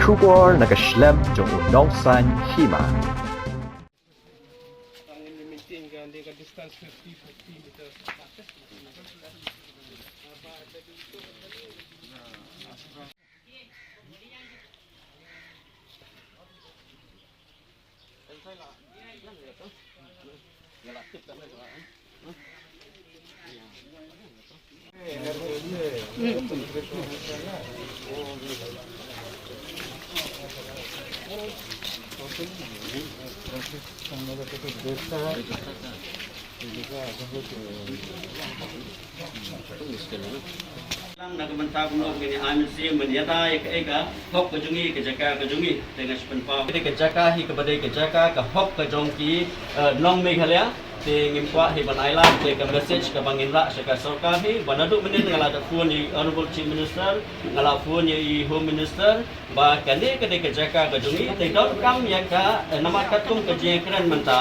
Kubor nakaslem jong unongsan hima. Ang maintain ka, hindi ka distance 50 meters. Nagmentang no gini amsi menyata eka hok kejungi kejaka kejungi dengan sepenpau ini kejaka hi kebadai kejaka ke hok kejongki nong Meghalaya te ngimpwa hi ban island te ke message ke bangin ra seka sarkar hi banaduk menin ngala da phone ni honorable chief minister ngala phone ni home minister ba kani ke kejaka kejungi te dot kam ya ka nama katum keje keren menta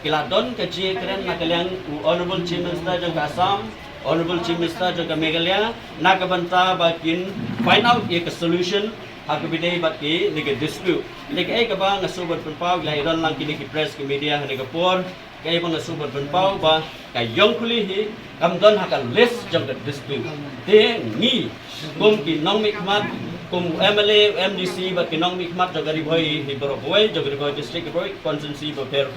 kila don keje keren nakaliang honorable chief minister jong Assam Honorable Chief Minister juga Meghalaya nak banta bakin find out a solution hak bidai baki nega dispute nega ai kaba ngasubat penpau la iron lang kini ki press ki media nega por kai bang ngasubat penpau ba kai yong kuli hi kam don hakan list jong dispute te ngi kum ki nong mikmat kum MLA MDC ba ki nong mikmat jogari boy hi boy jogari boy district boy constituency bo fair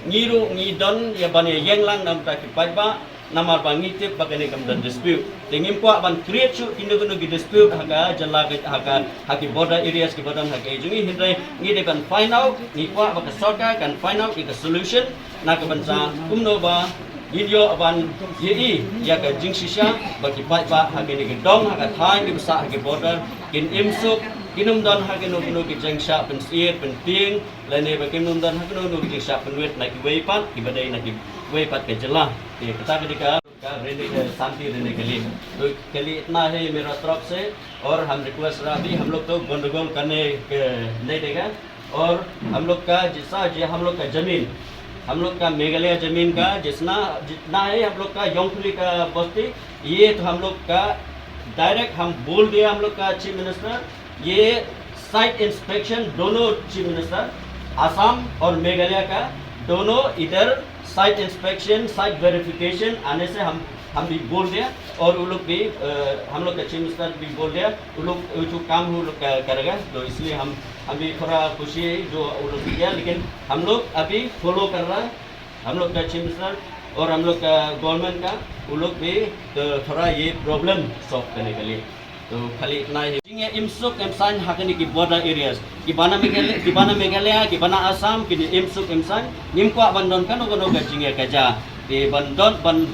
ngiru ngi don ya bane yeng lang nam ta ki ba namar bangitip bagani kam dan dispute tingim po ban create chu kinu dispute haga jala haga haki border areas ki badan haga jungi hindai ngi de ban find out ni po baka sarkar kan find out the solution na ka bansa kumno ba video aban ye ya ka jingsisha baki ba haga ni dong haga thai ki basa haga border kin imsuk kinum dan haga no ki jengsha pen siet pen ting lane ba kinum dan haga no ki jengsha pen wet na ki weipat ki badai na ki weipat ke jala kita ketika रहने के शांति रहने के लिए तो के लिए इतना है मेरा तरफ से और हम रिक्वेस्ट रहा भी हम लोग तो गंदगोल करने नहीं देगा और हम लोग का हम लोग का जमीन हम लोग का मेघालय जमीन का जितना है हम लोग का योंगफुली का बस्ती ये तो हम लोग का डायरेक्ट हम बोल दिया हम लोग का चीफ मिनिस्टर ये साइट इंस्पेक्शन दोनों चीफ मिनिस्टर आसाम और मेघालय का दोनों इधर साइट इंस्पेक्शन साइट वेरिफिकेशन आने से हम भी बोल दिया और वो लोग भी हम लोग का चीफ मिनिस्टर भी बोल दिया वो लोग जो काम वो लोग करेगा तो इसलिए हम भी थोड़ा खुशी है जो वो लोग किया लेकिन हम लोग अभी फॉलो कर रहा है हम लोग का चीफ मिनिस्टर और हम लोग का गवर्नमेंट का वो लोग भी तो थोड़ा ये प्रॉब्लम सॉल्व करने के लिए तो खाली इतना ही जिंगे इमसुक एमसान हाकनी की बॉर्डर एरियाज की बाना मेघालय की बाना आसाम की इमसुक एमसान निमको बंदन कनो कनो जिंगे कजा di bandon ban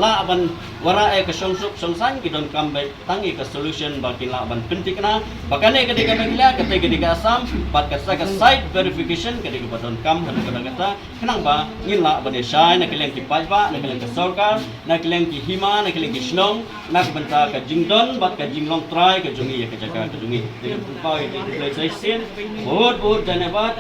la ban wara ke songsang ki don kam bai tangi ke solution bagi la ban pentikna bakane ketika Meghalaya ketika Assam pat ka site verification ketika badon kam kada kata kenang ba ngin la ban shai na keleng ki pajba na keleng ke sarkar na keleng ki hima na keleng ki snong na banta ka jingdon bat ka jinglong try ke jungi ke jaga ke jungi di pau di place sin बहुत बहुत धन्यवाद